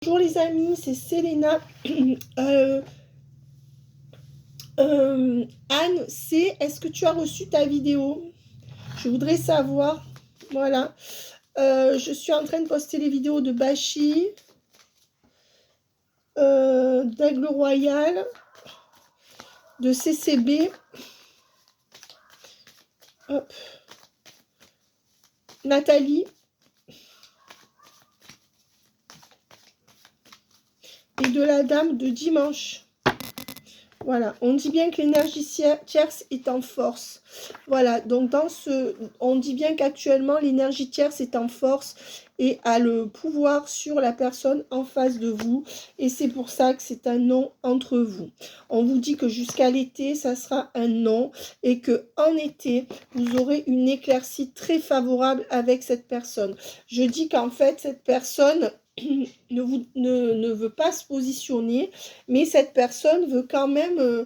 Bonjour les amis, c'est Selena. Anne, est-ce que tu as reçu ta vidéo? Je voudrais savoir. Voilà. Je suis en train de poster les vidéos de Bachi, d'Aigle Royal, de CCB. Hop. Nathalie. Et de la dame de dimanche. Voilà, on dit bien que l'énergie tierce est en force. Voilà, donc on dit bien qu'actuellement l'énergie tierce est en force et a le pouvoir sur la personne en face de vous. Et c'est pour ça que c'est un non entre vous. On vous dit que jusqu'à l'été, ça sera un non et que en été, vous aurez une éclaircie très favorable avec cette personne. Je dis qu'en fait, cette personne ne veut pas se positionner, mais cette personne veut quand même...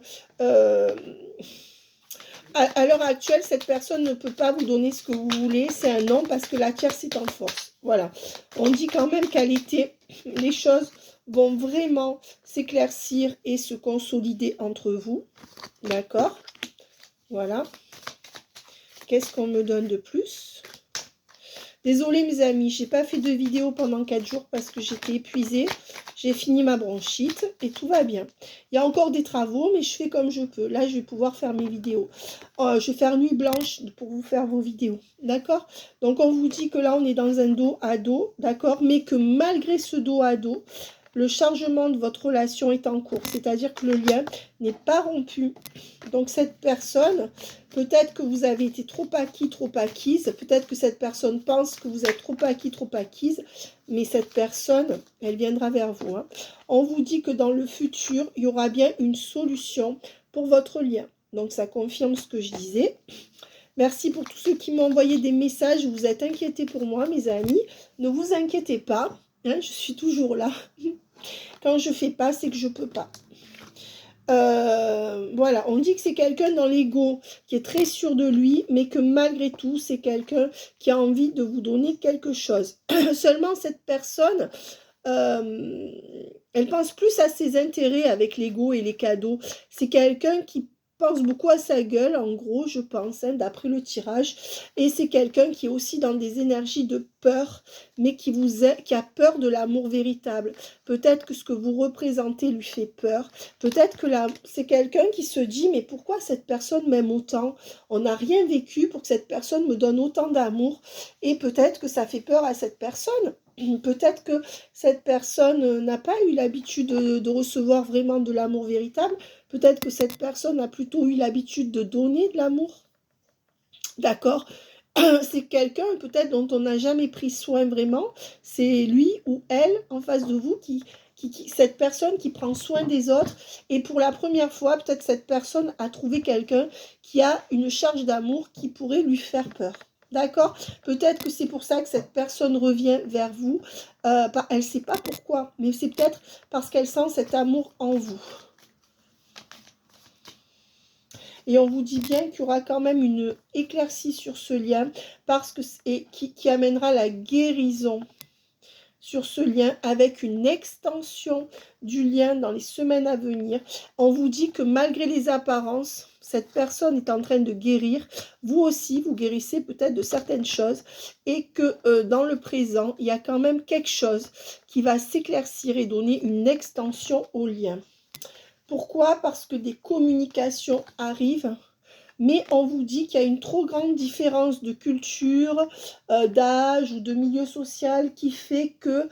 à l'heure actuelle, cette personne ne peut pas vous donner ce que vous voulez. C'est un non parce que la tierce est en force. Voilà. On dit quand même qu'à l'été, les choses vont vraiment s'éclaircir et se consolider entre vous. D'accord? Voilà. Qu'est-ce qu'on me donne de plus? Désolée mes amis, j'ai pas fait de vidéo pendant 4 jours parce que j'étais épuisée. J'ai fini ma bronchite et tout va bien. Il y a encore des travaux, mais je fais comme je peux. Là, je vais pouvoir faire mes vidéos. Je vais faire nuit blanche pour vous faire vos vidéos. D'accord? Donc, on vous dit que là, on est dans un dos à dos. D'accord? Mais que malgré ce dos à dos, le chargement de votre relation est en cours. C'est-à-dire que le lien n'est pas rompu. Donc, cette personne, peut-être que vous avez été trop acquis, trop acquise. Peut-être que cette personne pense que vous êtes trop acquis, trop acquise. Mais cette personne, elle viendra vers vous. Hein. On vous dit que dans le futur, il y aura bien une solution pour votre lien. Donc, ça confirme ce que je disais. Merci pour tous ceux qui m'ont envoyé des messages. Vous êtes inquiétés pour moi, mes amis. Ne vous inquiétez pas. Hein, je suis toujours là. Quand je ne fais pas, c'est que je ne peux pas. Voilà, on dit que c'est quelqu'un dans l'ego qui est très sûr de lui, mais que malgré tout, c'est quelqu'un qui a envie de vous donner quelque chose. Seulement, cette personne, elle pense plus à ses intérêts avec l'ego et les cadeaux. C'est quelqu'un qui pense beaucoup à sa gueule, en gros, je pense, hein, d'après le tirage. Et c'est quelqu'un qui est aussi dans des énergies de peur, mais qui a peur de l'amour véritable. Peut-être que ce que vous représentez lui fait peur. Peut-être que c'est quelqu'un qui se dit, mais pourquoi cette personne m'aime autant? On n'a rien vécu pour que cette personne me donne autant d'amour. Et peut-être que ça fait peur à cette personne. Peut-être que cette personne n'a pas eu l'habitude de recevoir vraiment de l'amour véritable. Peut-être que cette personne a plutôt eu l'habitude de donner de l'amour. D'accord? C'est quelqu'un peut-être dont on n'a jamais pris soin vraiment. C'est lui ou elle en face de vous cette personne qui prend soin des autres. Et pour la première fois, peut-être cette personne a trouvé quelqu'un qui a une charge d'amour qui pourrait lui faire peur. D'accord? Peut-être que c'est pour ça que cette personne revient vers vous. Elle ne sait pas pourquoi, mais c'est peut-être parce qu'elle sent cet amour en vous. Et on vous dit bien qu'il y aura quand même une éclaircie sur ce lien parce que, qui amènera la guérison sur ce lien avec une extension du lien dans les semaines à venir. On vous dit que malgré les apparences, cette personne est en train de guérir. Vous aussi, vous guérissez peut-être de certaines choses et que dans le présent, il y a quand même quelque chose qui va s'éclaircir et donner une extension au lien. Pourquoi? Parce que des communications arrivent, mais on vous dit qu'il y a une trop grande différence de culture, d'âge ou de milieu social qui fait que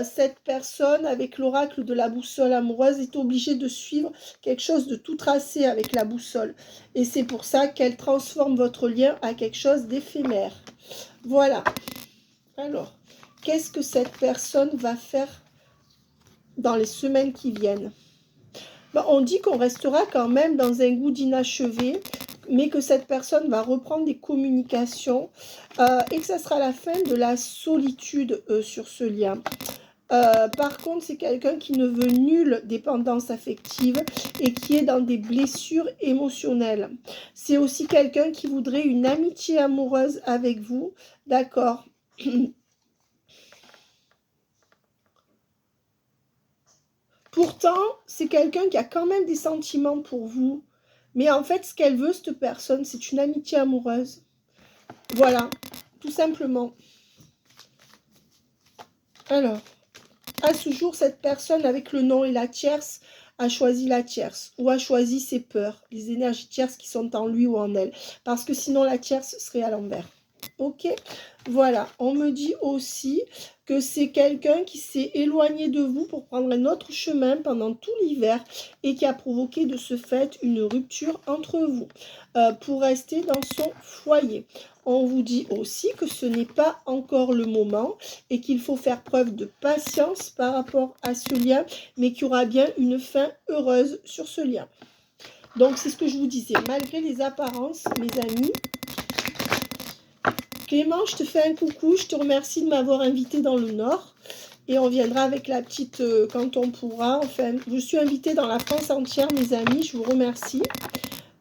cette personne, avec l'oracle de la boussole amoureuse, est obligée de suivre quelque chose de tout tracé avec la boussole. Et c'est pour ça qu'elle transforme votre lien à quelque chose d'éphémère. Voilà. Alors, qu'est-ce que cette personne va faire dans les semaines qui viennent? On dit qu'on restera quand même dans un goût d'inachevé, mais que cette personne va reprendre des communications et que ça sera la fin de la solitude sur ce lien. Par contre, c'est quelqu'un qui ne veut nulle dépendance affective et qui est dans des blessures émotionnelles. C'est aussi quelqu'un qui voudrait une amitié amoureuse avec vous, d'accord? Pourtant, c'est quelqu'un qui a quand même des sentiments pour vous. Mais en fait, ce qu'elle veut, cette personne, c'est une amitié amoureuse. Voilà, tout simplement. Alors, à ce jour, cette personne avec le nom et la tierce a choisi la tierce ou a choisi ses peurs, les énergies tierces qui sont en lui ou en elle. Parce que sinon, la tierce serait à l'envers. Ok, voilà. On me dit aussi que c'est quelqu'un qui s'est éloigné de vous pour prendre un autre chemin pendant tout l'hiver et qui a provoqué de ce fait une rupture entre vous pour rester dans son foyer. On vous dit aussi que ce n'est pas encore le moment et qu'il faut faire preuve de patience par rapport à ce lien, mais qu'il y aura bien une fin heureuse sur ce lien. Donc, c'est ce que je vous disais. Malgré les apparences, mes amis, Clément, je te fais un coucou. Je te remercie de m'avoir invité dans le Nord. Et on viendra avec la petite quand on pourra. Enfin, je suis invitée dans la France entière, mes amis. Je vous remercie.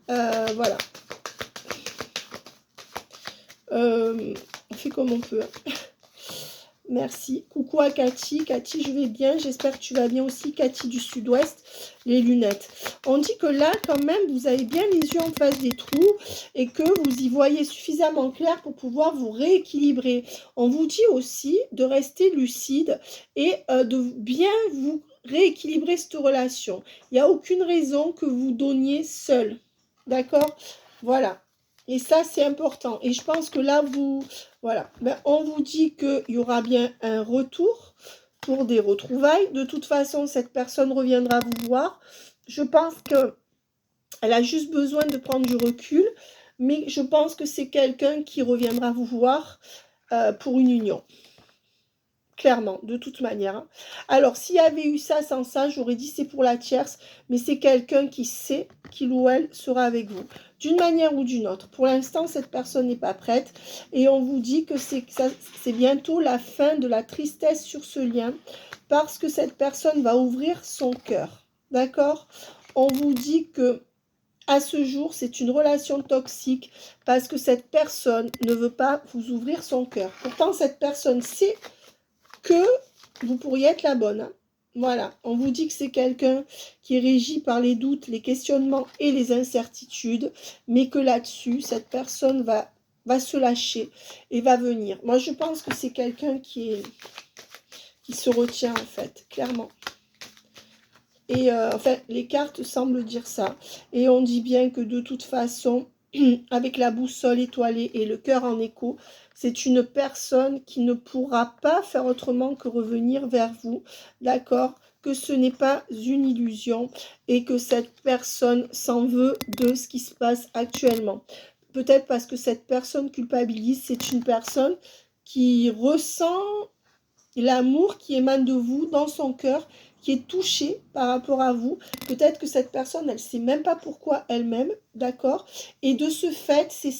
Voilà. On fait comme on peut. Merci. Coucou à Cathy. Cathy, je vais bien. J'espère que tu vas bien aussi. Cathy du Sud-Ouest, les lunettes. On dit que là, quand même, vous avez bien les yeux en face des trous et que vous y voyez suffisamment clair pour pouvoir vous rééquilibrer. On vous dit aussi de rester lucide et de bien vous rééquilibrer cette relation. Il n'y a aucune raison que vous donniez seul. D'accord? Voilà. Et ça, c'est important. Et je pense que là, voilà. Ben, on vous dit qu'il y aura bien un retour pour des retrouvailles. De toute façon, cette personne reviendra vous voir. Je pense qu'elle a juste besoin de prendre du recul. Mais je pense que c'est quelqu'un qui reviendra vous voir pour une union. Clairement, de toute manière. Alors, s'il y avait eu ça sans ça, j'aurais dit c'est pour la tierce, mais c'est quelqu'un qui sait qu'il ou elle sera avec vous, d'une manière ou d'une autre. Pour l'instant, cette personne n'est pas prête, et on vous dit que c'est bientôt la fin de la tristesse sur ce lien, parce que cette personne va ouvrir son cœur, d'accord? On vous dit que à ce jour, c'est une relation toxique, parce que cette personne ne veut pas vous ouvrir son cœur. Pourtant, cette personne sait que vous pourriez être la bonne. Hein. Voilà, on vous dit que c'est quelqu'un qui est régi par les doutes, les questionnements et les incertitudes, mais que là-dessus, cette personne va se lâcher et va venir. Moi, je pense que c'est quelqu'un qui se retient, en fait, clairement. Et en fait, les cartes semblent dire ça. Et on dit bien que de toute façon, avec la boussole étoilée et le cœur en écho, c'est une personne qui ne pourra pas faire autrement que revenir vers vous, d'accord? Que ce n'est pas une illusion et que cette personne s'en veut de ce qui se passe actuellement. Peut-être parce que cette personne culpabilise, c'est une personne qui ressent l'amour qui émane de vous dans son cœur, qui est touchée par rapport à vous. Peut-être que cette personne, elle ne sait même pas pourquoi elle-même, d'accord? Et de ce fait, c'est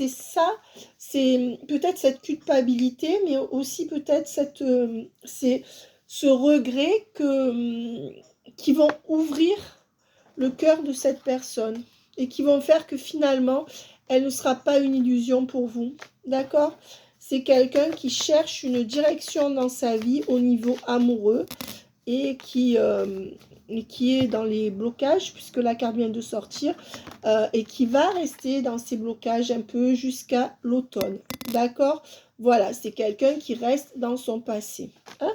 ça, c'est peut-être cette culpabilité, mais aussi peut-être c'est ce regret qui vont ouvrir le cœur de cette personne et qui vont faire que finalement, elle ne sera pas une illusion pour vous, d'accord? C'est quelqu'un qui cherche une direction dans sa vie au niveau amoureux et qui est dans les blocages, puisque la carte vient de sortir, et qui va rester dans ces blocages un peu jusqu'à l'automne. D'accord? Voilà, c'est quelqu'un qui reste dans son passé. Hein?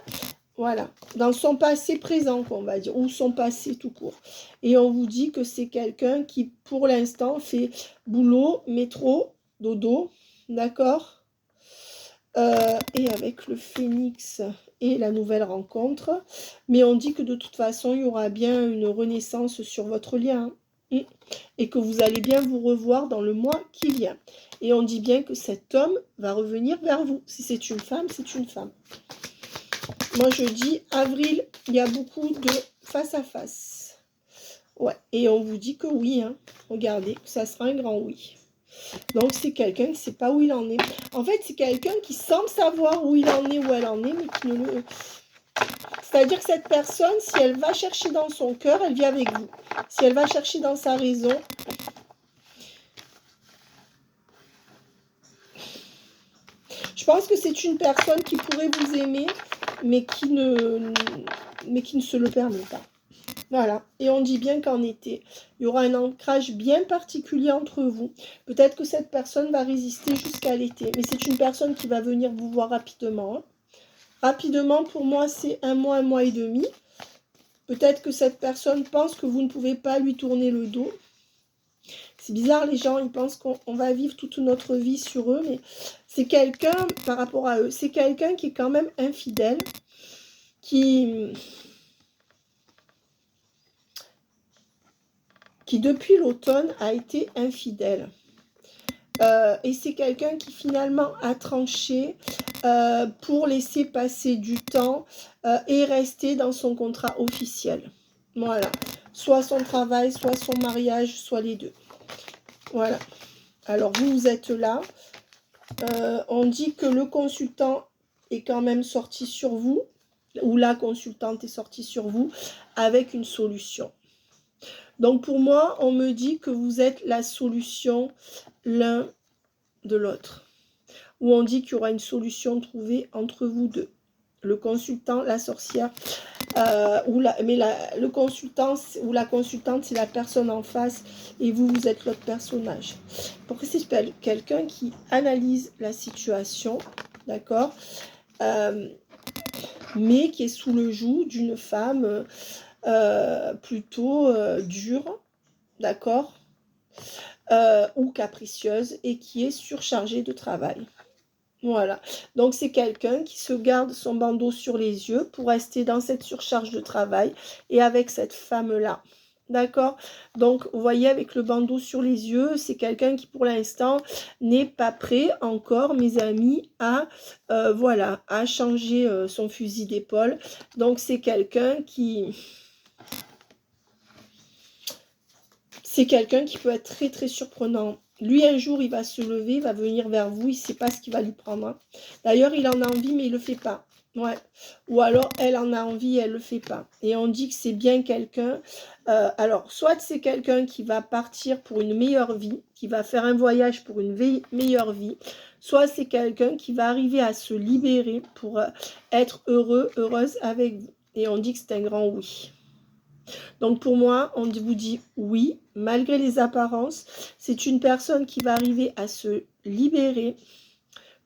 Voilà, dans son passé présent, qu'on va dire, ou son passé tout court. Et on vous dit que c'est quelqu'un qui, pour l'instant, fait boulot, métro, dodo, d'accord? Et avec le phénix et la nouvelle rencontre. Mais on dit que de toute façon, il y aura bien une renaissance sur votre lien. Et que vous allez bien vous revoir dans le mois qui vient. Et on dit bien que cet homme va revenir vers vous. Si c'est une femme, c'est une femme. Moi, je dis avril, il y a beaucoup de face à face. Ouais, et on vous dit que oui. Hein. Regardez, ça sera un grand oui. Donc, c'est quelqu'un qui ne sait pas où il en est. En fait, c'est quelqu'un qui semble savoir où il en est, où elle en est, mais qui ne le... C'est-à-dire que cette personne, si elle va chercher dans son cœur, elle vit avec vous. Si elle va chercher dans sa raison... Je pense que c'est une personne qui pourrait vous aimer, mais qui ne se le permet pas. Voilà, et on dit bien qu'en été, il y aura un ancrage bien particulier entre vous. Peut-être que cette personne va résister jusqu'à l'été, mais c'est une personne qui va venir vous voir rapidement. Hein. Rapidement, pour moi, c'est un mois et demi. Peut-être que cette personne pense que vous ne pouvez pas lui tourner le dos. C'est bizarre, les gens, ils pensent qu'on va vivre toute notre vie sur eux, mais c'est quelqu'un, par rapport à eux, c'est quelqu'un qui est quand même infidèle, qui depuis l'automne a été infidèle. Et c'est quelqu'un qui finalement a tranché pour laisser passer du temps et rester dans son contrat officiel. Voilà. Soit son travail, soit son mariage, soit les deux. Voilà. Alors vous êtes là. On dit que le consultant est quand même sorti sur vous, ou la consultante est sortie sur vous, avec une solution. Donc pour moi, on me dit que vous êtes la solution l'un de l'autre. Ou on dit qu'il y aura une solution trouvée entre vous deux. Le consultant, la sorcière, le consultant ou la consultante, c'est la personne en face et vous êtes l'autre personnage. Pour que c'est quelqu'un qui analyse la situation, d'accord, mais qui est sous le joug d'une femme plutôt dure, d'accord, ou capricieuse et qui est surchargée de travail. Voilà, donc c'est quelqu'un qui se garde son bandeau sur les yeux pour rester dans cette surcharge de travail et avec cette femme-là. D'accord? Donc, vous voyez, avec le bandeau sur les yeux, c'est quelqu'un qui, pour l'instant, n'est pas prêt encore, mes amis, à, voilà, à changer son fusil d'épaule. Donc, c'est quelqu'un qui... C'est quelqu'un qui peut être très, très surprenant. Lui, un jour, il va se lever, il va venir vers vous, il ne sait pas ce qu'il va lui prendre. Hein. D'ailleurs, il en a envie, mais il ne le fait pas. Ouais. Ou alors, elle en a envie, elle ne le fait pas. Et on dit que c'est bien quelqu'un... alors, soit c'est quelqu'un qui va partir pour une meilleure vie, qui va faire un voyage pour une meilleure vie, soit c'est quelqu'un qui va arriver à se libérer pour être heureux, heureuse avec vous. Et on dit que c'est un grand oui. Donc pour moi, on vous dit oui, malgré les apparences, c'est une personne qui va arriver à se libérer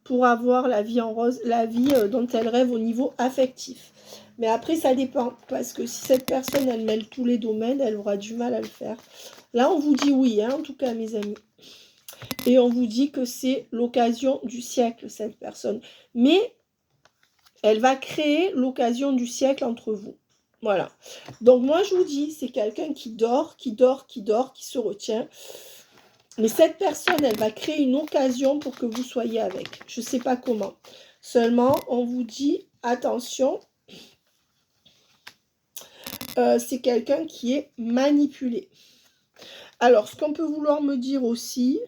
pour avoir la vie en rose, la vie dont elle rêve au niveau affectif. Mais après, ça dépend, parce que si cette personne, elle mêle tous les domaines, elle aura du mal à le faire. Là, on vous dit oui, hein, en tout cas, mes amis. Et on vous dit que c'est l'occasion du siècle, cette personne. Mais elle va créer l'occasion du siècle entre vous. Voilà. Donc moi, je vous dis, c'est quelqu'un qui dort, qui se retient. Mais cette personne, elle va créer une occasion pour que vous soyez avec. Je ne sais pas comment. Seulement, on vous dit, attention, c'est quelqu'un qui est manipulé. Alors, ce qu'on peut vouloir me dire aussi,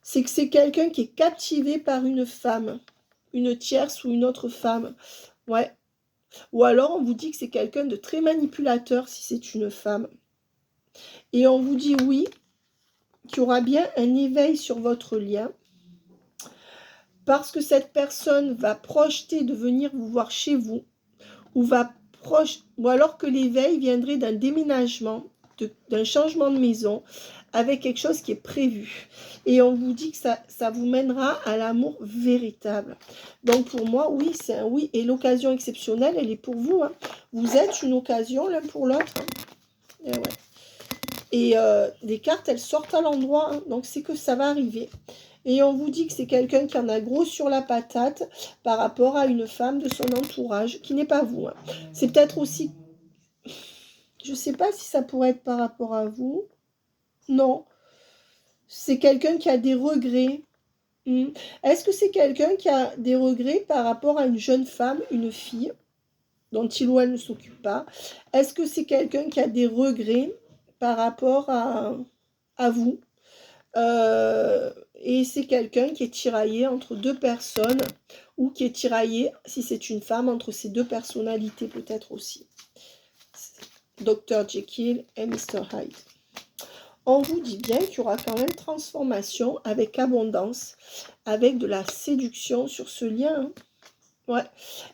c'est que c'est quelqu'un qui est captivé par une femme, une tierce ou une autre femme. Ouais. Ou alors, on vous dit que c'est quelqu'un de très manipulateur si c'est une femme. Et on vous dit oui, qu'il y aura bien un éveil sur votre lien. Parce que cette personne va projeter de venir vous voir chez vous. Ou alors que l'éveil viendrait d'un déménagement, d'un changement de maison, avec quelque chose qui est prévu. Et on vous dit que ça vous mènera à l'amour véritable. Donc pour moi, oui, c'est un oui. Et l'occasion exceptionnelle, elle est pour vous. Hein. Vous êtes une occasion l'un pour l'autre. Hein. Et, ouais. Et les cartes, elles sortent à l'endroit. Hein. Donc c'est que ça va arriver. Et on vous dit que c'est quelqu'un qui en a gros sur la patate par rapport à une femme de son entourage, qui n'est pas vous. Hein. C'est peut-être aussi... Je ne sais pas si ça pourrait être par rapport à vous. Non. C'est quelqu'un qui a des regrets. Est-ce que c'est quelqu'un qui a des regrets par rapport à une jeune femme, une fille, dont il ou elle ne s'occupe pas? Est-ce que c'est quelqu'un qui a des regrets par rapport à vous? Et c'est quelqu'un qui est tiraillé entre deux personnes, ou qui est tiraillé, si c'est une femme, entre ces deux personnalités peut-être aussi. Dr Jekyll et Mr Hyde. On vous dit bien qu'il y aura quand même transformation avec abondance, avec de la séduction sur ce lien. Hein. Ouais,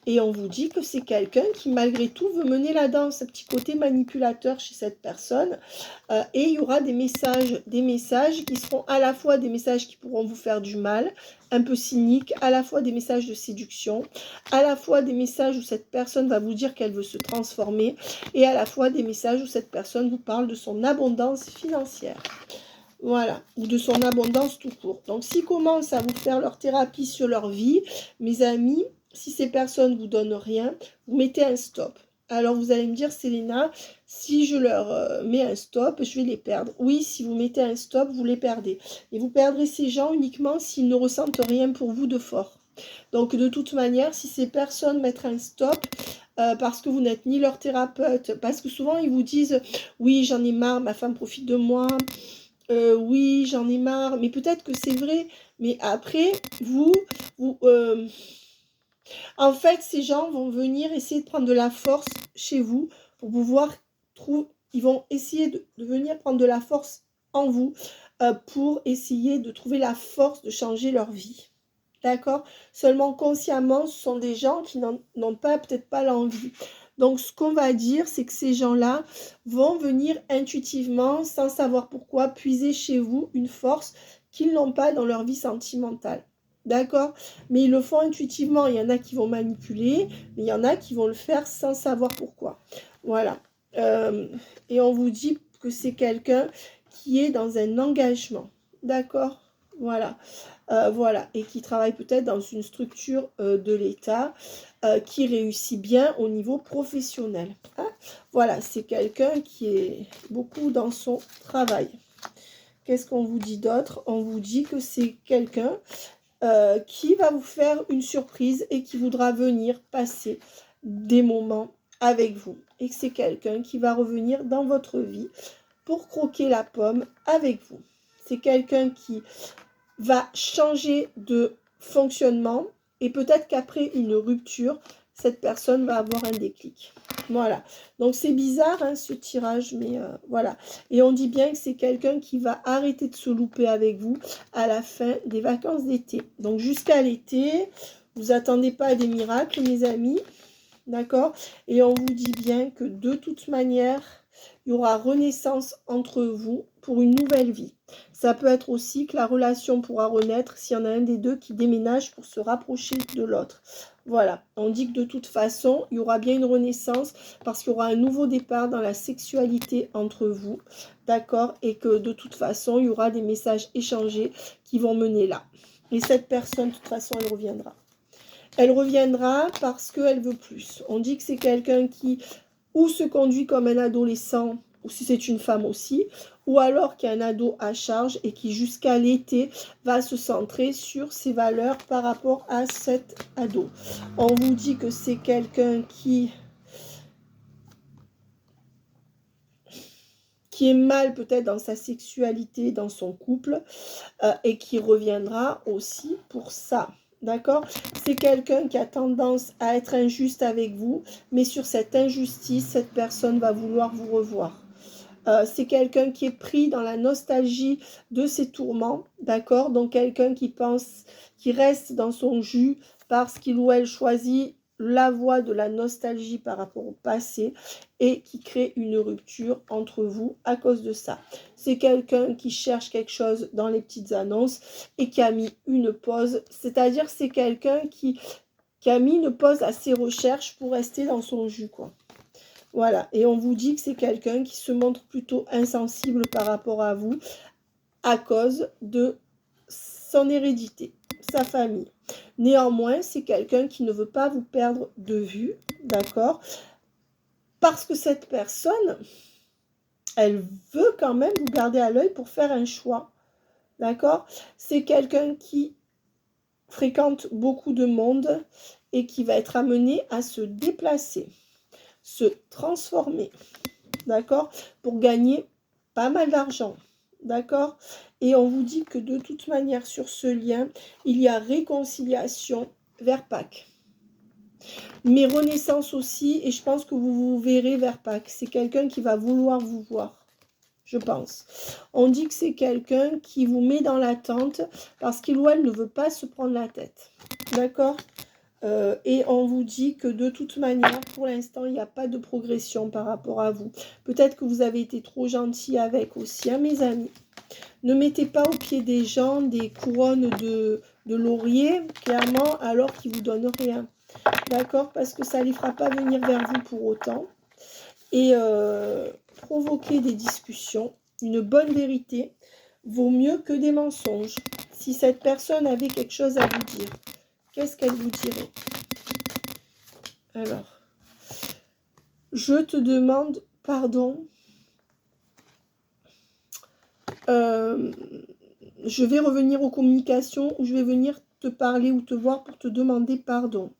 et on vous dit que c'est quelqu'un qui, malgré tout, veut mener la danse, un petit côté manipulateur chez cette personne. Et il y aura des messages qui seront à la fois des messages qui pourront vous faire du mal, un peu cyniques, à la fois des messages de séduction, à la fois des messages où cette personne va vous dire qu'elle veut se transformer, et à la fois des messages où cette personne vous parle de son abondance financière. Voilà, ou de son abondance tout court. Donc, s'ils commencent à vous faire leur thérapie sur leur vie, mes amis, si ces personnes ne vous donnent rien, vous mettez un stop. Alors, vous allez me dire, Selena, si je leur mets un stop, je vais les perdre. Oui, si vous mettez un stop, vous les perdez. Et vous perdrez ces gens uniquement s'ils ne ressentent rien pour vous de fort. Donc, de toute manière, si ces personnes mettent un stop, parce que vous n'êtes ni leur thérapeute, parce que souvent, ils vous disent, oui, j'en ai marre, ma femme profite de moi, oui, j'en ai marre, mais peut-être que c'est vrai, mais après, vous en fait, ces gens vont venir essayer de prendre de la force chez vous pour pouvoir trouver, ils vont essayer de venir prendre de la force en vous pour essayer de trouver la force de changer leur vie. D'accord? Seulement consciemment, ce sont des gens qui n'ont pas, peut-être pas l'envie. Donc, ce qu'on va dire, c'est que ces gens-là vont venir intuitivement, sans savoir pourquoi, puiser chez vous une force qu'ils n'ont pas dans leur vie sentimentale. D'accord? Mais ils le font intuitivement. Il y en a qui vont manipuler, mais il y en a qui vont le faire sans savoir pourquoi. Voilà. Et on vous dit que c'est quelqu'un qui est dans un engagement. D'accord? Voilà. Voilà, et qui travaille peut-être dans une structure de l'État qui réussit bien au niveau professionnel. Hein. Voilà, c'est quelqu'un qui est beaucoup dans son travail. Qu'est-ce qu'on vous dit d'autre? On vous dit que c'est quelqu'un qui va vous faire une surprise et qui voudra venir passer des moments avec vous. Et que c'est quelqu'un qui va revenir dans votre vie pour croquer la pomme avec vous. C'est quelqu'un qui va changer de fonctionnement et peut-être qu'après une rupture, cette personne va avoir un déclic. Voilà. Donc c'est bizarre hein, ce tirage, mais voilà. Et on dit bien que c'est quelqu'un qui va arrêter de se louper avec vous à la fin des vacances d'été. Donc jusqu'à l'été, vous attendez pas à des miracles, mes amis. D'accord? Et on vous dit bien que de toute manière, il y aura renaissance entre vous pour une nouvelle vie. Ça peut être aussi que la relation pourra renaître s'il y en a un des deux qui déménage pour se rapprocher de l'autre. Voilà, on dit que de toute façon, il y aura bien une renaissance parce qu'il y aura un nouveau départ dans la sexualité entre vous, d'accord? Et que de toute façon, il y aura des messages échangés qui vont mener là. Et cette personne, de toute façon, elle reviendra. Elle reviendra parce qu'elle veut plus. On dit que c'est quelqu'un qui ou se conduit comme un adolescent, ou si c'est une femme aussi, ou alors qui est un ado à charge et qui jusqu'à l'été va se centrer sur ses valeurs par rapport à cet ado. On vous dit que c'est quelqu'un qui est mal peut-être dans sa sexualité, dans son couple, et qui reviendra aussi pour ça. D'accord? C'est quelqu'un qui a tendance à être injuste avec vous, mais sur cette injustice, cette personne va vouloir vous revoir. C'est quelqu'un qui est pris dans la nostalgie de ses tourments, d'accord? Donc quelqu'un qui pense, qui reste dans son jus parce qu'il ou elle choisit la voie de la nostalgie par rapport au passé et qui crée une rupture entre vous à cause de ça. C'est quelqu'un qui cherche quelque chose dans les petites annonces et qui a mis une pause, c'est-à-dire c'est quelqu'un qui a mis une pause à ses recherches pour rester dans son jus, quoi. Voilà, et on vous dit que c'est quelqu'un qui se montre plutôt insensible par rapport à vous à cause de son hérédité, sa famille. Néanmoins, c'est quelqu'un qui ne veut pas vous perdre de vue, d'accord? Parce que cette personne, elle veut quand même vous garder à l'œil pour faire un choix, d'accord? C'est quelqu'un qui fréquente beaucoup de monde et qui va être amené à se déplacer, se transformer, d'accord, pour gagner pas mal d'argent, d'accord. Et on vous dit que de toute manière sur ce lien, il y a réconciliation vers Pâques. Mais renaissance aussi, et je pense que vous vous verrez vers Pâques. C'est quelqu'un qui va vouloir vous voir, je pense. On dit que c'est quelqu'un qui vous met dans l'attente parce qu'il ou elle ne veut pas se prendre la tête, d'accord. Et on vous dit que de toute manière, pour l'instant, il n'y a pas de progression par rapport à vous. Peut-être que vous avez été trop gentil avec aussi, hein, mes amis. Ne mettez pas au pied des gens des couronnes de laurier, clairement, alors qu'ils ne vous donnent rien. D'accord? Parce que ça ne les fera pas venir vers vous pour autant. Et provoquer des discussions, une bonne vérité, vaut mieux que des mensonges. Si cette personne avait quelque chose à vous dire, qu'est-ce qu'elle vous dirait? Alors, je te demande pardon. Je vais revenir aux communications ou je vais venir te parler ou te voir pour te demander pardon.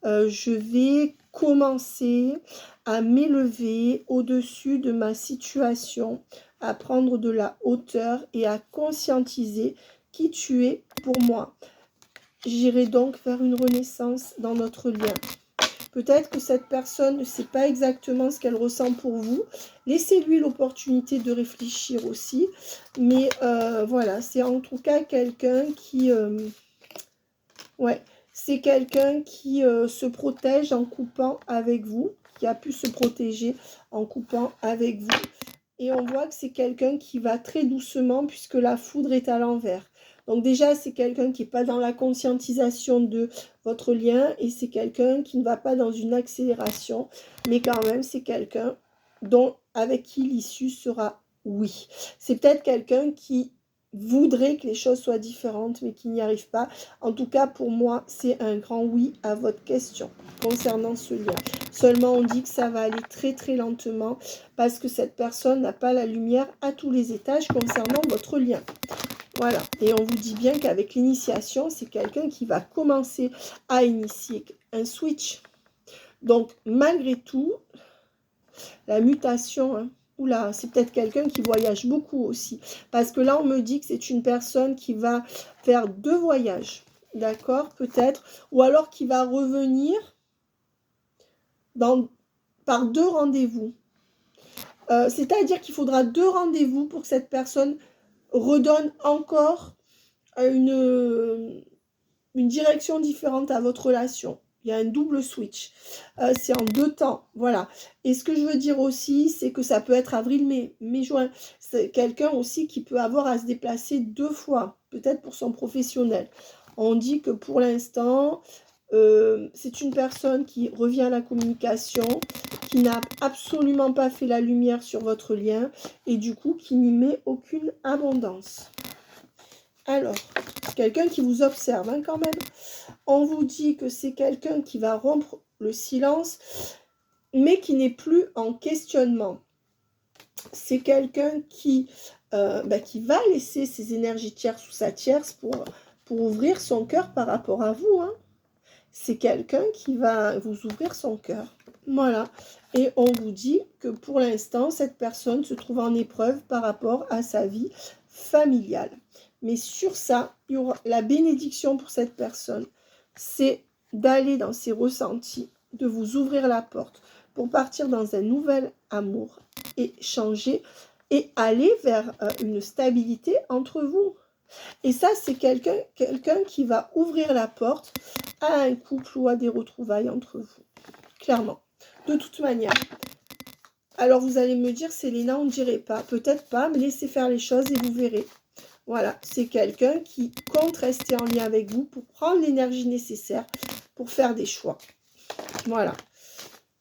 Je vais commencer à m'élever au-dessus de ma situation, à prendre de la hauteur et à conscientiser qui tu es pour moi. J'irai donc vers une renaissance dans notre lien. Peut-être que cette personne ne sait pas exactement ce qu'elle ressent pour vous. Laissez-lui l'opportunité de réfléchir aussi. Mais voilà, c'est en tout cas quelqu'un qui... ouais, c'est quelqu'un qui se protège en coupant avec vous, qui a pu se protéger en coupant avec vous. Et on voit que c'est quelqu'un qui va très doucement puisque la foudre est à l'envers. Donc déjà, c'est quelqu'un qui n'est pas dans la conscientisation de votre lien et c'est quelqu'un qui ne va pas dans une accélération. Mais quand même, c'est quelqu'un avec qui l'issue sera oui. C'est peut-être quelqu'un qui voudrait que les choses soient différentes mais qui n'y arrive pas. En tout cas, pour moi, c'est un grand oui à votre question concernant ce lien. Seulement, on dit que ça va aller très très lentement parce que cette personne n'a pas la lumière à tous les étages concernant votre lien. Voilà, et on vous dit bien qu'avec l'initiation, c'est quelqu'un qui va commencer à initier un switch. Donc, malgré tout, la mutation, hein, oula, c'est peut-être quelqu'un qui voyage beaucoup aussi. Parce que là, on me dit que c'est une personne qui va faire 2 voyages, d'accord, peut-être, ou alors qui va revenir par 2 rendez-vous. C'est-à-dire qu'il faudra 2 rendez-vous pour que cette personne redonne encore une direction différente à votre relation. Il y a un double switch. C'est en 2 temps. Voilà. Et ce que je veux dire aussi, c'est que ça peut être avril, mai, juin. C'est quelqu'un aussi qui peut avoir à se déplacer 2 fois, peut-être pour son professionnel. On dit que pour l'instant, c'est une personne qui revient à la communication, qui n'a absolument pas fait la lumière sur votre lien et du coup qui n'y met aucune abondance. Alors, quelqu'un qui vous observe hein, quand même. On vous dit que c'est quelqu'un qui va rompre le silence, mais qui n'est plus en questionnement. C'est quelqu'un qui va laisser ses énergies tierces ou sa tierce pour ouvrir son cœur par rapport à vous. Hein. C'est quelqu'un qui va vous ouvrir son cœur. Voilà. Et on vous dit que pour l'instant, cette personne se trouve en épreuve par rapport à sa vie familiale. Mais sur ça, il y aura la bénédiction pour cette personne. C'est d'aller dans ses ressentis, de vous ouvrir la porte pour partir dans un nouvel amour et changer et aller vers une stabilité entre vous. Et ça, c'est quelqu'un qui va ouvrir la porte à un couple ou à des retrouvailles entre vous. Clairement. De toute manière. Alors, vous allez me dire, Célena, on ne dirait pas. Peut-être pas, mais laissez faire les choses et vous verrez. Voilà, c'est quelqu'un qui compte rester en lien avec vous pour prendre l'énergie nécessaire pour faire des choix. Voilà.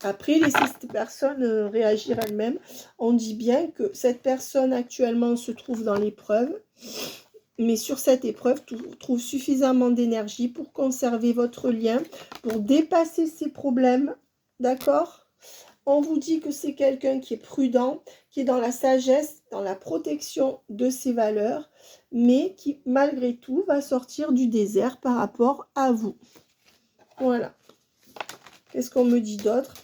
Après, laissez cette personne réagir elle-même. On dit bien que cette personne actuellement se trouve dans l'épreuve. Mais sur cette épreuve, trouve suffisamment d'énergie pour conserver votre lien, pour dépasser ses problèmes. D'accord ? On vous dit que c'est quelqu'un qui est prudent, qui est dans la sagesse, dans la protection de ses valeurs, mais qui, malgré tout, va sortir du désert par rapport à vous. Voilà. Qu'est-ce qu'on me dit d'autre ?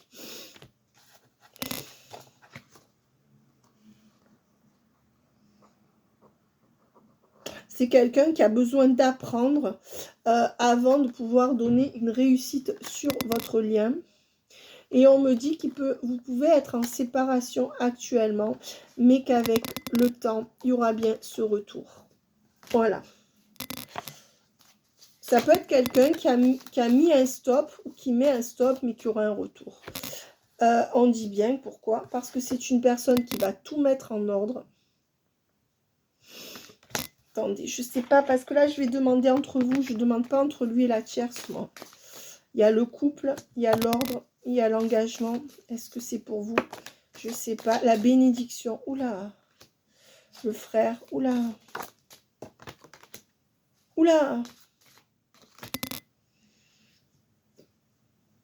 C'est quelqu'un qui a besoin d'apprendre avant de pouvoir donner une réussite sur votre lien. Et on me dit vous pouvez être en séparation actuellement, mais qu'avec le temps, il y aura bien ce retour. Voilà. Ça peut être quelqu'un qui a mis un stop ou qui met un stop mais qui aura un retour. On dit bien pourquoi? Parce que c'est une personne qui va tout mettre en ordre. Attendez, je sais pas, parce que là, je vais demander entre vous. Je ne demande pas entre lui et la tierce, moi. Il y a le couple, il y a l'ordre, il y a l'engagement. Est-ce que c'est pour vous? Je ne sais pas. La bénédiction. Oula. Le frère. Oula. Oula.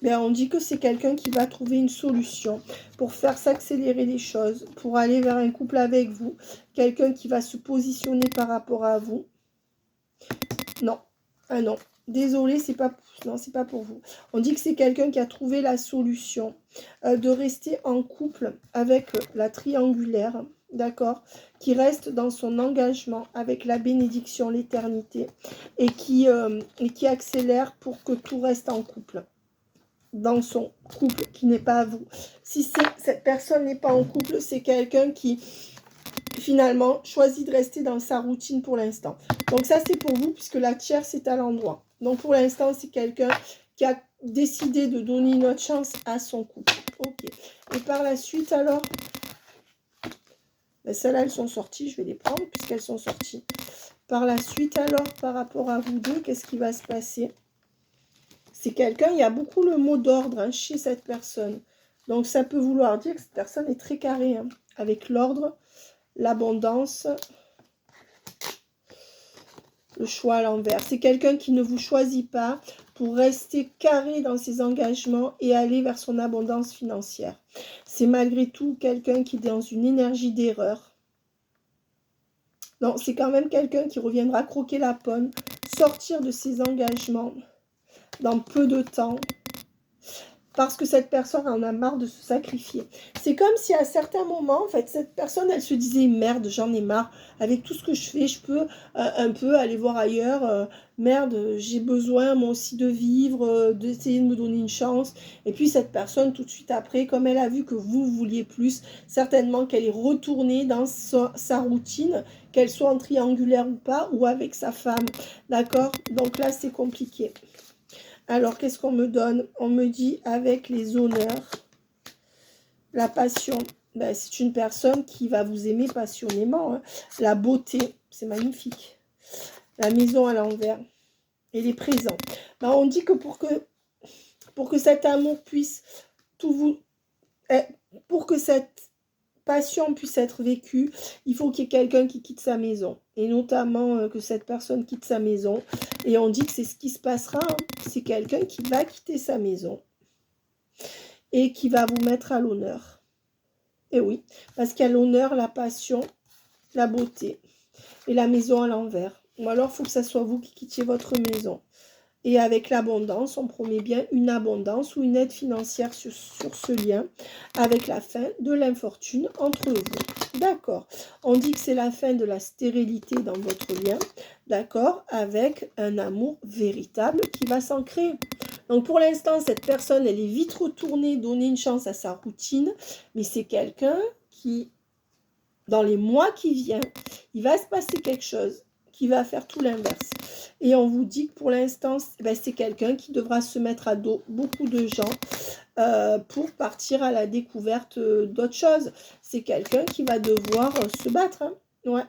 Ben, on dit que c'est quelqu'un qui va trouver une solution pour faire s'accélérer les choses, pour aller vers un couple avec vous. Quelqu'un qui va se positionner par rapport à vous. Non. Ah non. Désolé, c'est pas, non, c'est pas pour vous. On dit que c'est quelqu'un qui a trouvé la solution de rester en couple avec la triangulaire, d'accord, qui reste dans son engagement avec la bénédiction, l'éternité, et qui accélère pour que tout reste en couple, dans son couple qui n'est pas à vous. Si cette personne n'est pas en couple, c'est quelqu'un qui finalement choisit de rester dans sa routine pour l'instant. Donc ça c'est pour vous puisque la tierce est à l'endroit. Donc pour l'instant c'est quelqu'un qui a décidé de donner une autre chance à son couple. Ok. Et par la suite alors, ben, celles-là elles sont sorties, je vais les prendre puisqu'elles sont sorties. Par la suite alors, par rapport à vous deux, qu'est-ce qui va se passer? C'est quelqu'un, il y a beaucoup le mot d'ordre hein, chez cette personne. Donc ça peut vouloir dire que cette personne est très carrée hein, avec l'ordre, l'abondance, le choix à l'envers. C'est quelqu'un qui ne vous choisit pas pour rester carré dans ses engagements et aller vers son abondance financière. C'est malgré tout quelqu'un qui est dans une énergie d'erreur. Non, c'est quand même quelqu'un qui reviendra croquer la pomme, sortir de ses engagements dans peu de temps, parce que cette personne en a marre de se sacrifier. C'est comme si à certains moments, en fait, cette personne, elle se disait, merde, j'en ai marre, avec tout ce que je fais, je peux un peu aller voir ailleurs, merde, j'ai besoin moi aussi de vivre, d'essayer de me donner une chance. Et puis cette personne, tout de suite après, comme elle a vu que vous vouliez plus, certainement qu'elle est retournée dans sa routine, qu'elle soit en triangulaire ou pas, ou avec sa femme, d'accord? Donc là, c'est compliqué. Alors, qu'est-ce qu'on me donne? On me dit avec les honneurs, la passion. Ben, c'est une personne qui va vous aimer passionnément. Hein. La beauté, c'est magnifique. La maison à l'envers. Et les présents. Ben, on dit que pour que cet amour puisse tout vous... Pour que cette passion puisse être vécue, il faut qu'il y ait quelqu'un qui quitte sa maison. Et notamment que cette personne quitte sa maison. Et on dit que c'est ce qui se passera. Hein. C'est quelqu'un qui va quitter sa maison et qui va vous mettre à l'honneur. Et oui, parce qu'il y a l'honneur, la passion, la beauté et la maison à l'envers. Ou alors, il faut que ce soit vous qui quittiez votre maison. Et avec l'abondance, on promet bien une abondance ou une aide financière sur ce lien avec la fin de l'infortune entre vous. D'accord. On dit que c'est la fin de la stérilité dans votre lien. D'accord. Avec un amour véritable qui va s'ancrer. Donc pour l'instant, cette personne, elle est vite retournée, donner une chance à sa routine. Mais c'est quelqu'un qui, dans les mois qui viennent, il va se passer quelque chose qui va faire tout l'inverse. Et on vous dit que pour l'instant, ben, c'est quelqu'un qui devra se mettre à dos beaucoup de gens pour partir à la découverte d'autres choses. C'est quelqu'un qui va devoir se battre. Hein. Ouais.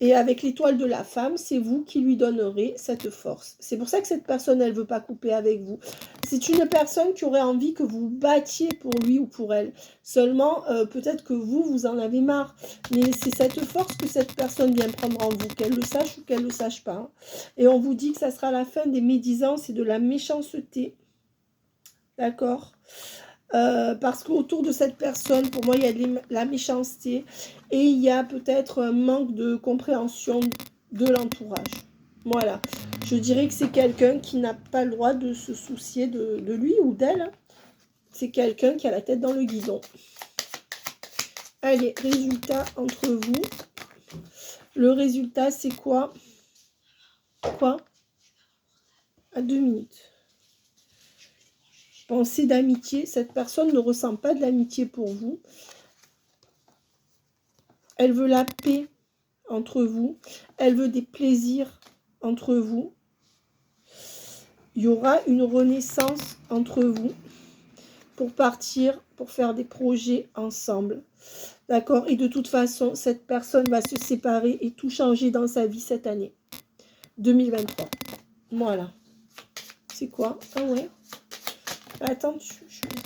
Et avec l'étoile de la femme, c'est vous qui lui donnerez cette force. C'est pour ça que cette personne, elle ne veut pas couper avec vous. C'est une personne qui aurait envie que vous battiez pour lui ou pour elle. Seulement, peut-être que vous en avez marre. Mais c'est cette force que cette personne vient prendre en vous, qu'elle le sache ou qu'elle ne le sache pas. Hein. Et on vous dit que ça sera la fin des médisances et de la méchanceté. D'accord ? Parce qu'autour de cette personne, pour moi, il y a la méchanceté et il y a peut-être un manque de compréhension de l'entourage. Voilà. Je dirais que c'est quelqu'un qui n'a pas le droit de se soucier de lui ou d'elle. Hein. C'est quelqu'un qui a la tête dans le guidon. Allez, résultat entre vous. Le résultat, c'est quoi? Quoi? À 2 minutes. Pensée d'amitié, cette personne ne ressent pas de l'amitié pour vous. Elle veut la paix entre vous. Elle veut des plaisirs entre vous. il y aura une renaissance entre vous pour partir, pour faire des projets ensemble. D'accord? Et de toute façon, cette personne va se séparer et tout changer dans sa vie cette année. 2023. Voilà. C'est quoi? Ah ouais. Attends,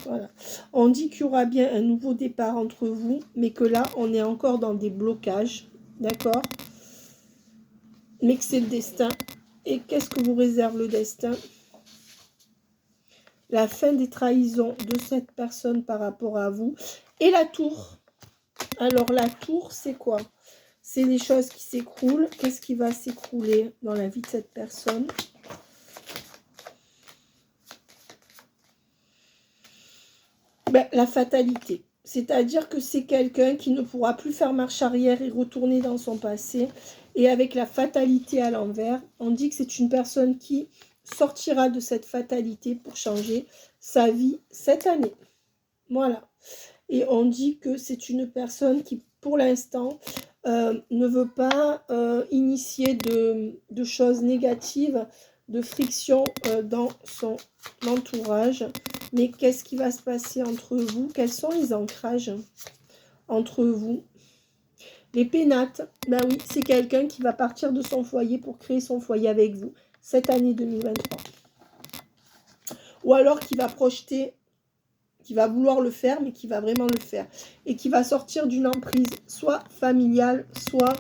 voilà. On dit qu'il y aura bien un nouveau départ entre vous, mais que là, on est encore dans des blocages. D'accord? Mais que c'est le destin. Et qu'est-ce que vous réserve le destin? La fin des trahisons de cette personne par rapport à vous. Et la tour. Alors, la tour, c'est quoi? C'est les choses qui s'écroulent. Qu'est-ce qui va s'écrouler dans la vie de cette personne? Ben, la fatalité. C'est-à-dire que c'est quelqu'un qui ne pourra plus faire marche arrière et retourner dans son passé. Et avec la fatalité à l'envers, on dit que c'est une personne qui sortira de cette fatalité pour changer sa vie cette année. Voilà. Et on dit que c'est une personne qui, pour l'instant, ne veut pas initier de choses négatives, de friction dans son entourage. Mais qu'est-ce qui va se passer entre vous? Quels sont les ancrages entre vous? Les pénates, ben oui, c'est quelqu'un qui va partir de son foyer pour créer son foyer avec vous cette année 2023. Ou alors qui va projeter, qui va vouloir le faire, mais qui va vraiment le faire. Et qui va sortir d'une emprise, soit familiale, soit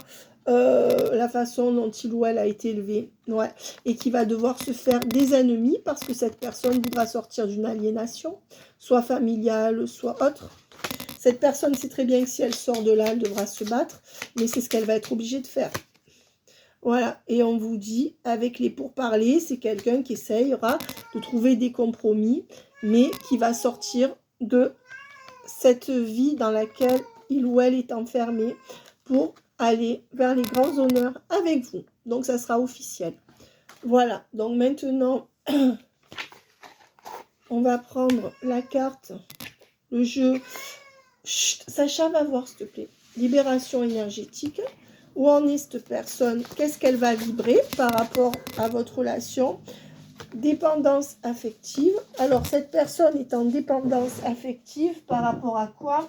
la façon dont il ou elle a été élevé. Ouais. Et qui va devoir se faire des ennemis parce que cette personne voudra sortir d'une aliénation, soit familiale, soit autre. Cette personne sait très bien que si elle sort de là, elle devra se battre, mais c'est ce qu'elle va être obligée de faire. Voilà, et on vous dit, avec les pourparlers, c'est quelqu'un qui essayera de trouver des compromis, mais qui va sortir de cette vie dans laquelle il ou elle est enfermé pour aller vers les grands honneurs avec vous. Donc, ça sera officiel. Voilà, donc maintenant, on va prendre la carte, le jeu. Chut, Sacha, va voir, s'il te plaît. Libération énergétique. Où en est cette personne? Qu'est-ce qu'elle va vibrer par rapport à votre relation? Dépendance affective. Alors, cette personne est en dépendance affective par rapport à quoi?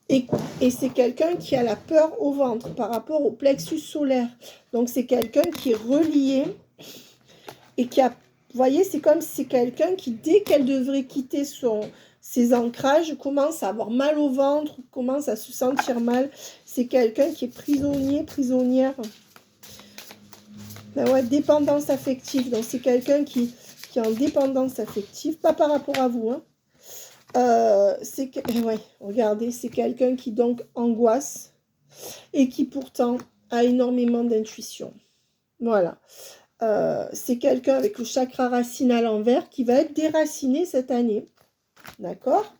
Et c'est quelqu'un qui a la peur au ventre par rapport au plexus solaire. Donc, c'est quelqu'un qui est relié et qui a... Vous voyez, c'est comme si c'est quelqu'un qui, dès qu'elle devrait quitter ses ancrages, commence à avoir mal au ventre, commence à se sentir mal. C'est quelqu'un qui est prisonnier, prisonnière. Ben ouais, dépendance affective. Donc, c'est quelqu'un qui est en dépendance affective, pas par rapport à vous. Hein. Ouais, regardez, c'est quelqu'un qui donc angoisse et qui pourtant a énormément d'intuition. Voilà. C'est quelqu'un avec le chakra racine à l'envers qui va être déraciné cette année. D'accord?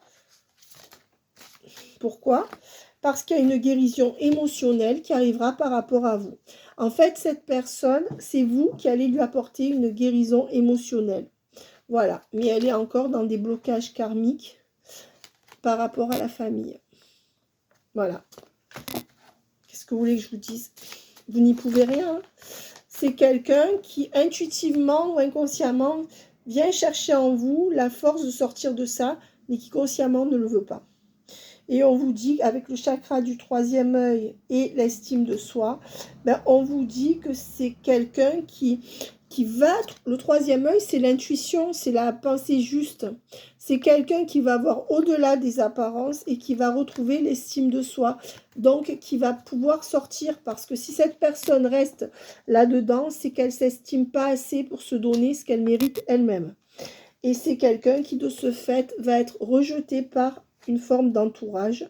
Pourquoi? Parce qu'il y a une guérison émotionnelle qui arrivera par rapport à vous. En fait, cette personne, c'est vous qui allez lui apporter une guérison émotionnelle. Voilà. Mais elle est encore dans des blocages karmiques par rapport à la famille. Voilà. Qu'est-ce que vous voulez que je vous dise? Vous n'y pouvez rien. Hein. C'est quelqu'un qui, intuitivement ou inconsciemment, vient chercher en vous la force de sortir de ça, mais qui consciemment ne le veut pas. Et on vous dit, avec le chakra du troisième œil et l'estime de soi, ben on vous dit que c'est quelqu'un qui va... Le troisième œil, c'est l'intuition, c'est la pensée juste. C'est quelqu'un qui va voir au-delà des apparences et qui va retrouver l'estime de soi. Donc, qui va pouvoir sortir. Parce que si cette personne reste là-dedans, c'est qu'elle ne s'estime pas assez pour se donner ce qu'elle mérite elle-même. Et c'est quelqu'un qui, de ce fait, va être rejeté par une forme d'entourage,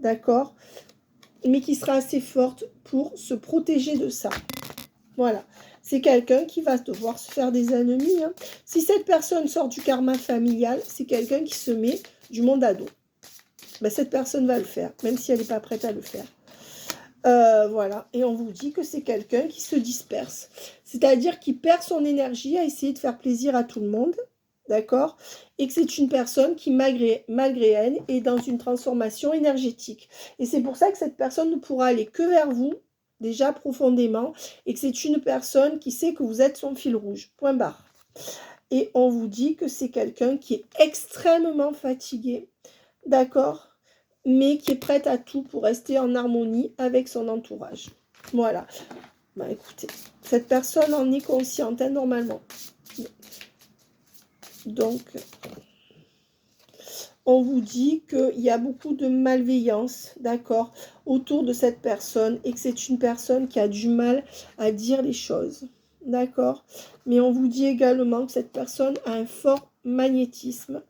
d'accord, mais qui sera assez forte pour se protéger de ça. Voilà. C'est quelqu'un qui va devoir se faire des ennemis. Hein. Si cette personne sort du karma familial, c'est quelqu'un qui se met du monde à dos. Ben, cette personne va le faire, même si elle n'est pas prête à le faire. Voilà. Et on vous dit que c'est quelqu'un qui se disperse. C'est-à-dire qui perd son énergie à essayer de faire plaisir à tout le monde. D'accord? Et que c'est une personne qui, malgré elle, est dans une transformation énergétique. Et c'est pour ça que cette personne ne pourra aller que vers vous déjà profondément, et que c'est une personne qui sait que vous êtes son fil rouge, point barre. Et on vous dit que c'est quelqu'un qui est extrêmement fatigué, d'accord, mais qui est prête à tout pour rester en harmonie avec son entourage. Voilà. Bah écoutez, cette personne en est consciente, hein, normalement. Donc, on vous dit qu'il y a beaucoup de malveillance, d'accord, autour de cette personne et que c'est une personne qui a du mal à dire les choses, d'accord. Mais on vous dit également que cette personne a un fort magnétisme,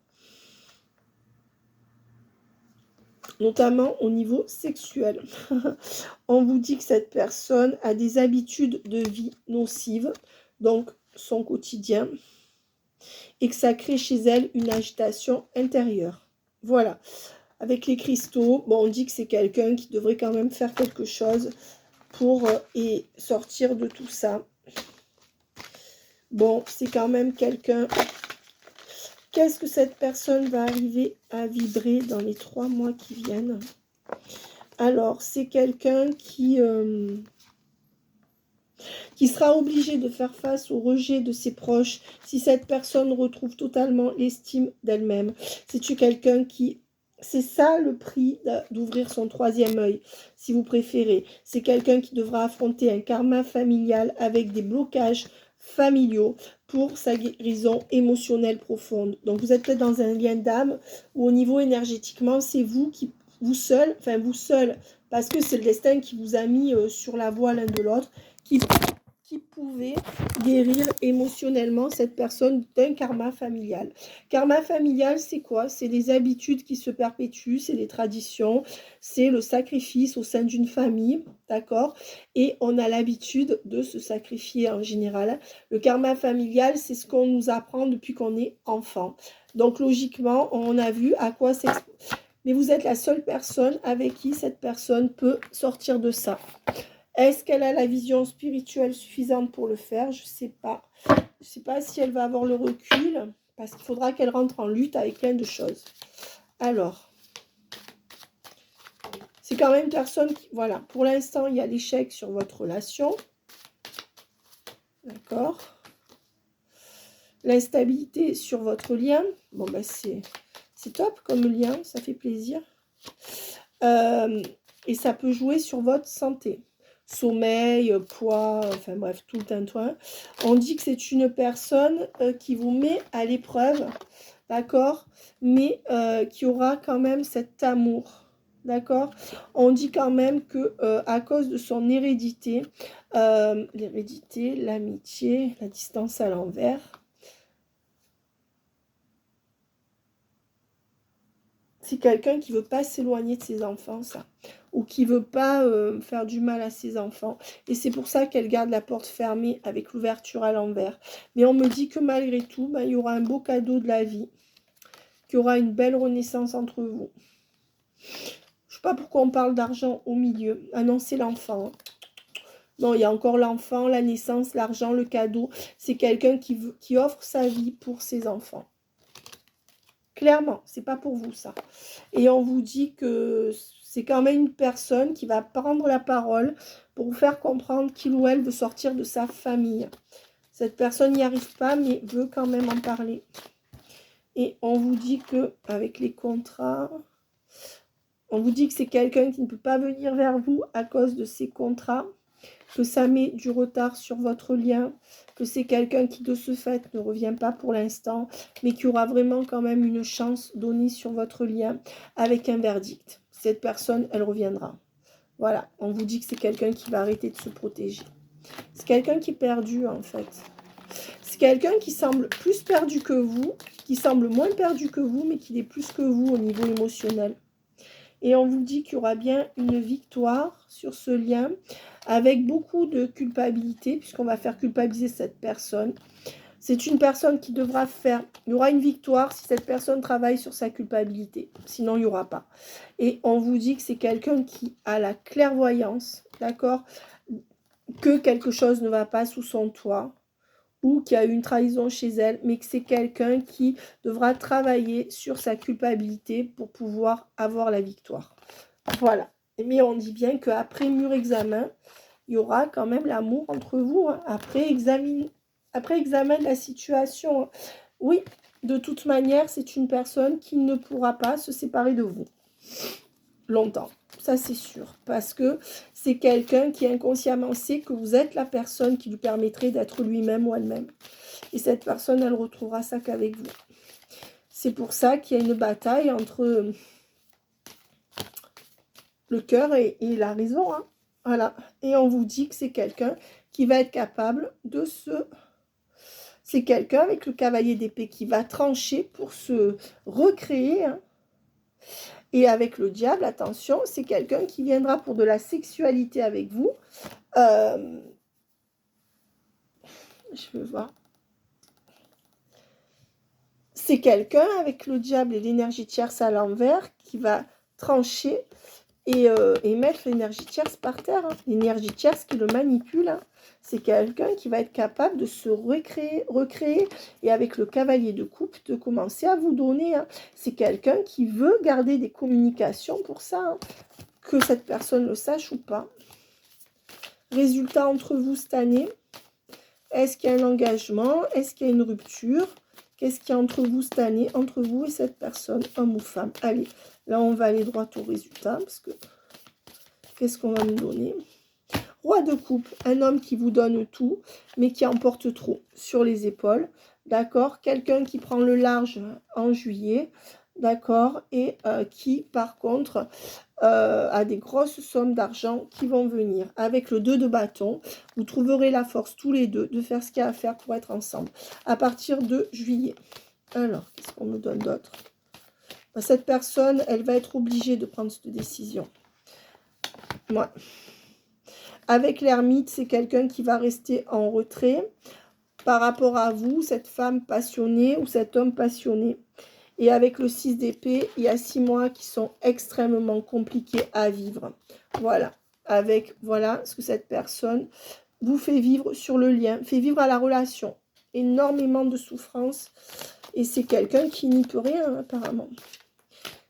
notamment au niveau sexuel. On vous dit que cette personne a des habitudes de vie nocives, donc son quotidien, et que ça crée chez elle une agitation intérieure. Voilà. Avec les cristaux, bon, on dit que c'est quelqu'un qui devrait quand même faire quelque chose pour et sortir de tout ça. Bon, c'est quand même quelqu'un. Qu'est-ce que cette personne va arriver à vibrer dans les 3 mois qui viennent? Alors, c'est quelqu'un qui sera obligé de faire face au rejet de ses proches si cette personne retrouve totalement l'estime d'elle-même. C'est quelqu'un qui... C'est ça le prix d'ouvrir son 3e œil, si vous préférez. C'est quelqu'un qui devra affronter un karma familial avec des blocages familiaux pour sa guérison émotionnelle profonde. Donc vous êtes peut-être dans un lien d'âme où au niveau énergétiquement, c'est vous qui, vous seul, parce que c'est le destin qui vous a mis sur la voie l'un de l'autre, qui pouvait guérir émotionnellement cette personne d'un karma familial. Karma familial, c'est quoi? C'est des habitudes qui se perpétuent, c'est des traditions, c'est le sacrifice au sein d'une famille, d'accord? Et on a l'habitude de se sacrifier en général. Le karma familial, c'est ce qu'on nous apprend depuis qu'on est enfant. Donc logiquement, on a vu à quoi c'est... Mais vous êtes la seule personne avec qui cette personne peut sortir de ça. Est-ce qu'elle a la vision spirituelle suffisante pour le faire? Je ne sais pas. Je ne sais pas si elle va avoir le recul, parce qu'il faudra qu'elle rentre en lutte avec plein de choses. Alors, c'est quand même une personne qui... Voilà, pour l'instant, il y a l'échec sur votre relation. D'accord. L'instabilité sur votre lien. Bon, ben c'est top comme lien, ça fait plaisir. Et ça peut jouer sur votre santé. Sommeil, poids, enfin bref, tout le tintouin. On dit que c'est une personne qui vous met à l'épreuve, d'accord, mais qui aura quand même cet amour, d'accord. On dit quand même que à cause de son hérédité, l'hérédité, l'amitié, la distance à l'envers, c'est quelqu'un qui veut pas s'éloigner de ses enfants, ça, ou qui veut pas faire du mal à ses enfants. Et c'est pour ça qu'elle garde la porte fermée avec l'ouverture à l'envers. Mais on me dit que malgré tout, il y aura un beau cadeau de la vie, qu'il y aura une belle renaissance entre vous. Je sais pas pourquoi on parle d'argent au milieu. Ah non, c'est l'enfant. Non, il y a encore l'enfant, la naissance, l'argent, le cadeau. C'est quelqu'un qui offre sa vie pour ses enfants. Clairement, c'est pas pour vous ça. Et on vous dit que c'est quand même une personne qui va prendre la parole pour vous faire comprendre qu'il ou elle veut sortir de sa famille. Cette personne n'y arrive pas, mais veut quand même en parler. Et on vous dit que avec les contrats, on vous dit que c'est quelqu'un qui ne peut pas venir vers vous à cause de ses contrats, que ça met du retard sur votre lien, que c'est quelqu'un qui de ce fait ne revient pas pour l'instant, mais qui aura vraiment quand même une chance donnée sur votre lien avec un verdict. Cette personne, elle reviendra. Voilà, on vous dit que c'est quelqu'un qui va arrêter de se protéger. C'est quelqu'un qui est perdu en fait. C'est quelqu'un qui semble plus perdu que vous, qui semble moins perdu que vous, mais qui est plus que vous au niveau émotionnel. Et on vous dit qu'il y aura bien une victoire sur ce lien avec beaucoup de culpabilité, puisqu'on va faire culpabiliser cette personne. C'est une personne qui devra faire... Il y aura une victoire si cette personne travaille sur sa culpabilité. Sinon, il n'y aura pas. Et on vous dit que c'est quelqu'un qui a la clairvoyance, d'accord, que quelque chose ne va pas sous son toit, ou qu'il y a eu une trahison chez elle, mais que c'est quelqu'un qui devra travailler sur sa culpabilité pour pouvoir avoir la victoire. Voilà. Mais on dit bien qu'après mûr examen, il y aura quand même l'amour entre vous, hein. Après examen de la situation, hein. Oui, de toute manière, c'est une personne qui ne pourra pas se séparer de vous longtemps. Ça, c'est sûr. Parce que c'est quelqu'un qui inconsciemment sait que vous êtes la personne qui lui permettrait d'être lui-même ou elle-même. Et cette personne, elle retrouvera ça qu'avec vous. C'est pour ça qu'il y a une bataille entre le cœur et la raison, hein. Voilà. Et on vous dit que c'est quelqu'un qui va être capable de se... C'est quelqu'un avec le cavalier d'épée qui va trancher pour se recréer, hein. Et avec le diable, attention, c'est quelqu'un qui viendra pour de la sexualité avec vous. Je veux voir. C'est quelqu'un avec le diable et l'énergie tierce à l'envers qui va trancher et mettre l'énergie tierce par terre, hein. L'énergie tierce qui le manipule, hein. C'est quelqu'un qui va être capable de se recréer et avec le cavalier de coupe, de commencer à vous donner, hein. C'est quelqu'un qui veut garder des communications pour ça, hein, que cette personne le sache ou pas. Résultat entre vous cette année, est-ce qu'il y a un engagement? Est-ce qu'il y a une rupture? Qu'est-ce qu'il y a entre vous cette année, entre vous et cette personne, homme ou femme? Allez, là, on va aller droit au résultat, parce que qu'est-ce qu'on va nous donner? Roi de coupe, un homme qui vous donne tout, mais qui emporte trop sur les épaules, d'accord? Quelqu'un qui prend le large en juillet, d'accord? Et qui, par contre, a des grosses sommes d'argent qui vont venir. Avec le 2 de bâton, vous trouverez la force tous les deux de faire ce qu'il y a à faire pour être ensemble à partir de juillet. Alors, qu'est-ce qu'on nous donne d'autre? Cette personne, elle va être obligée de prendre cette décision. Moi. Avec l'ermite, c'est quelqu'un qui va rester en retrait par rapport à vous, cette femme passionnée ou cet homme passionné. Et avec le 6 d'épée, il y a 6 mois qui sont extrêmement compliqués à vivre. Voilà. Avec, voilà ce que cette personne vous fait vivre sur le lien, fait vivre à la relation. Énormément de souffrance. Et c'est quelqu'un qui n'y peut rien, apparemment.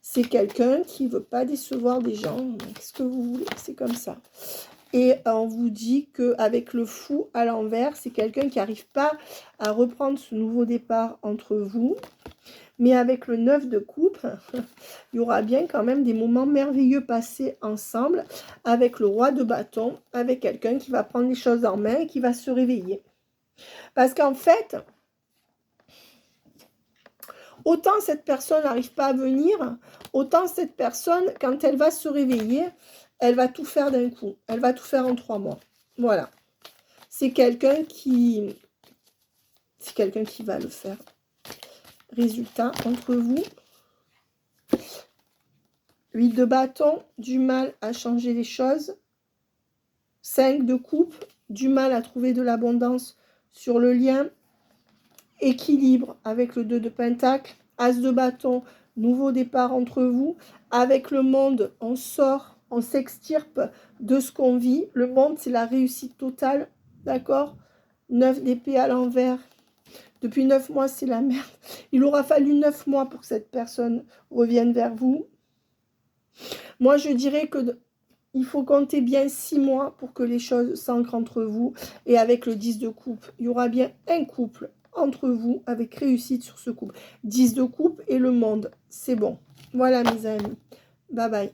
C'est quelqu'un qui ne veut pas décevoir des gens. Qu'est-ce que vous voulez? C'est comme ça. Et on vous dit qu'avec le fou à l'envers, c'est quelqu'un qui n'arrive pas à reprendre ce nouveau départ entre vous. Mais avec le 9 de coupe, il y aura bien quand même des moments merveilleux passés ensemble avec le roi de bâton, avec quelqu'un qui va prendre les choses en main et qui va se réveiller. Parce qu'en fait, autant cette personne n'arrive pas à venir, autant cette personne, quand elle va se réveiller, elle va tout faire d'un coup. Elle va tout faire en 3 mois. Voilà. C'est quelqu'un qui va le faire. Résultat, entre vous, 8 de bâton, du mal à changer les choses. 5 de coupe, du mal à trouver de l'abondance sur le lien. Équilibre avec le 2 de pentacle. As de bâton, nouveau départ entre vous. Avec le monde, on sort, on s'extirpe de ce qu'on vit. Le monde, c'est la réussite totale, d'accord? 9 d'épée à l'envers. Depuis 9 mois, c'est la merde. Il aura fallu 9 mois pour que cette personne revienne vers vous. Moi, je dirais que il faut compter bien 6 mois pour que les choses s'ancrent entre vous. Et avec le 10 de coupe, il y aura bien un couple entre vous avec réussite sur ce couple. 10 de coupe et le monde, c'est bon. Voilà mes amis. Bye bye.